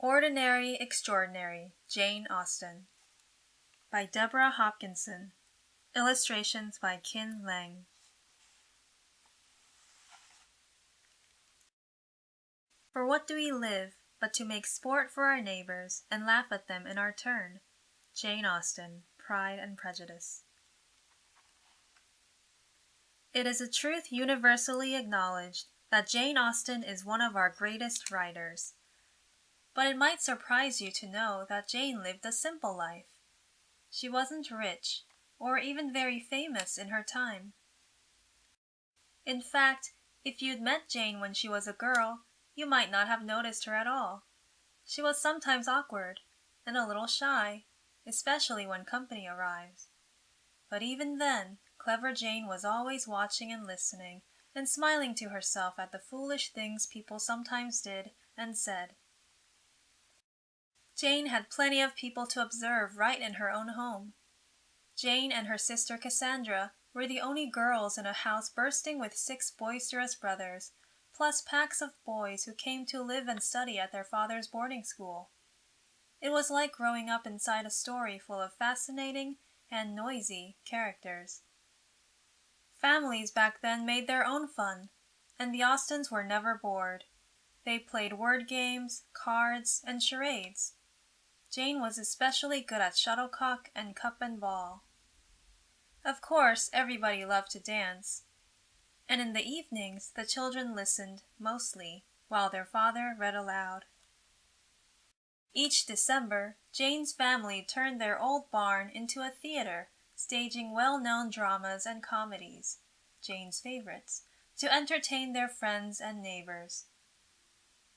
Ordinary, Extraordinary, Jane Austen by Deborah Hopkinson. Illustrations by Qin Leng. For what do we live, but to make sport for our neighbors, and laugh at them in our turn? Jane Austen, Pride and Prejudice. It is a truth universally acknowledged that Jane Austen is one of our greatest writers. But it might surprise you to know that Jane lived a simple life. She wasn't rich, or even very famous in her time. In fact, if you'd met Jane when she was a girl, you might not have noticed her at all. She was sometimes awkward, and a little shy, especially when company arrives. But even then, clever Jane was always watching and listening, and smiling to herself at the foolish things people sometimes did and said. Jane had plenty of people to observe right in her own home. Jane and her sister Cassandra were the only girls in a house bursting with 6 boisterous brothers, plus packs of boys who came to live and study at their father's boarding school. It was like growing up inside a story full of fascinating and noisy characters. Families back then made their own fun, and the Austens were never bored. They played word games, cards, and charades. Jane was especially good at shuttlecock and cup and ball. Of course, everybody loved to dance, and in the evenings the children listened, mostly, while their father read aloud. Each December, Jane's family turned their old barn into a theater, staging well-known dramas and comedies, Jane's favorites, to entertain their friends and neighbors.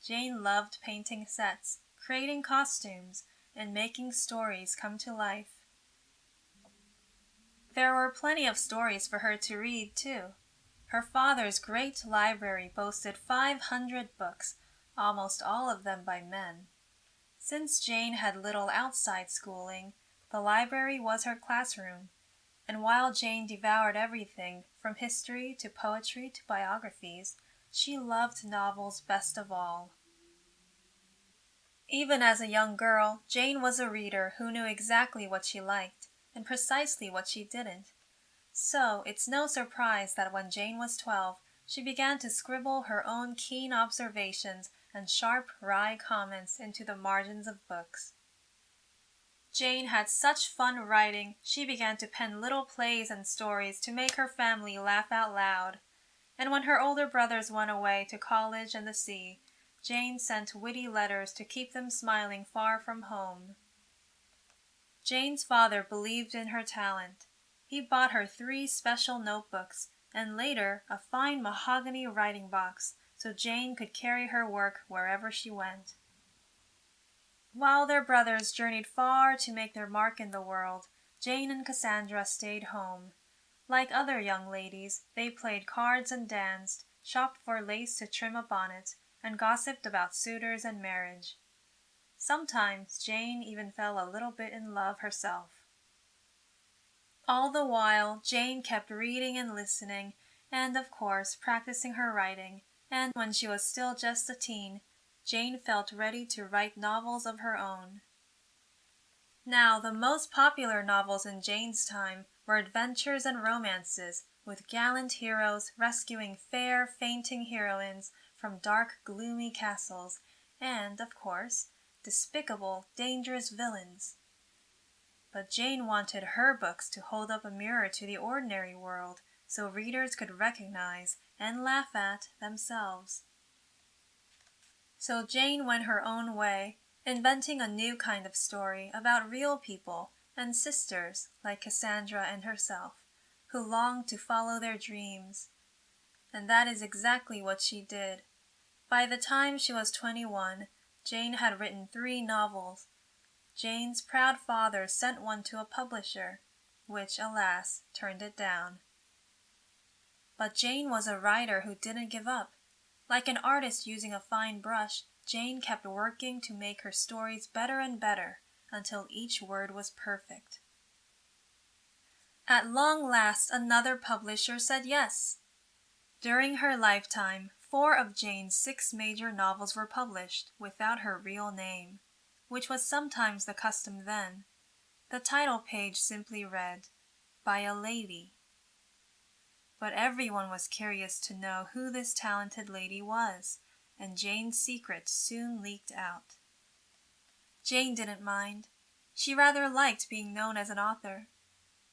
Jane loved painting sets, creating costumes, and making stories come to life. There were plenty of stories for her to read, too. Her father's great library boasted 500 books, almost all of them by men. Since Jane had little outside schooling, the library was her classroom, and while Jane devoured everything, from history to poetry to biographies, she loved novels best of all. Even as a young girl, Jane was a reader who knew exactly what she liked, and precisely what she didn't. So it's no surprise that when Jane was 12, she began to scribble her own keen observations and sharp, wry comments into the margins of books. Jane had such fun writing, she began to pen little plays and stories to make her family laugh out loud. And when her older brothers went away to college and the sea, Jane sent witty letters to keep them smiling far from home. Jane's father believed in her talent. He bought her 3 special notebooks, and later a fine mahogany writing box, so Jane could carry her work wherever she went. While their brothers journeyed far to make their mark in the world, Jane and Cassandra stayed home. Like other young ladies, they played cards and danced, shopped for lace to trim a bonnet, and gossiped about suitors and marriage. Sometimes Jane even fell a little bit in love herself. All the while, Jane kept reading and listening, and of course practicing her writing, and when she was still just a teen, Jane felt ready to write novels of her own. Now, the most popular novels in Jane's time were adventures and romances, with gallant heroes rescuing fair, fainting heroines from dark, gloomy castles, and, of course, despicable, dangerous villains. But Jane wanted her books to hold up a mirror to the ordinary world, so readers could recognize and laugh at themselves. So Jane went her own way, inventing a new kind of story about real people and sisters like Cassandra and herself, who longed to follow their dreams. And that is exactly what she did. By the time she was 21, Jane had written 3 novels. Jane's proud father sent one to a publisher, which, alas, turned it down. But Jane was a writer who didn't give up. Like an artist using a fine brush, Jane kept working to make her stories better and better until each word was perfect. At long last, another publisher said yes. During her lifetime, 4 of Jane's 6 major novels were published without her real name, which was sometimes the custom then. The title page simply read, "By a Lady." But everyone was curious to know who this talented lady was, and Jane's secret soon leaked out. Jane didn't mind. She rather liked being known as an author.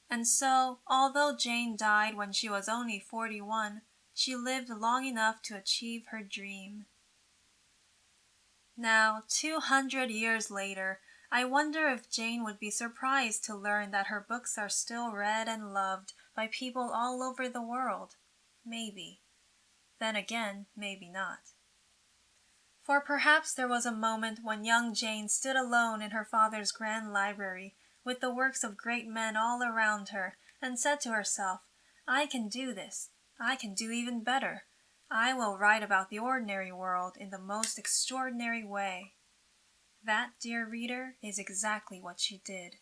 And so, although Jane died when she was only 41, she lived long enough to achieve her dream. Now, 200 years later, I wonder if Jane would be surprised to learn that her books are still read and loved by people all over the world. Maybe. Then again, maybe not. For perhaps there was a moment when young Jane stood alone in her father's grand library, with the works of great men all around her, and said to herself, "I can do this. I can do even better. I will write about the ordinary world in the most extraordinary way." That, dear reader, is exactly what she did.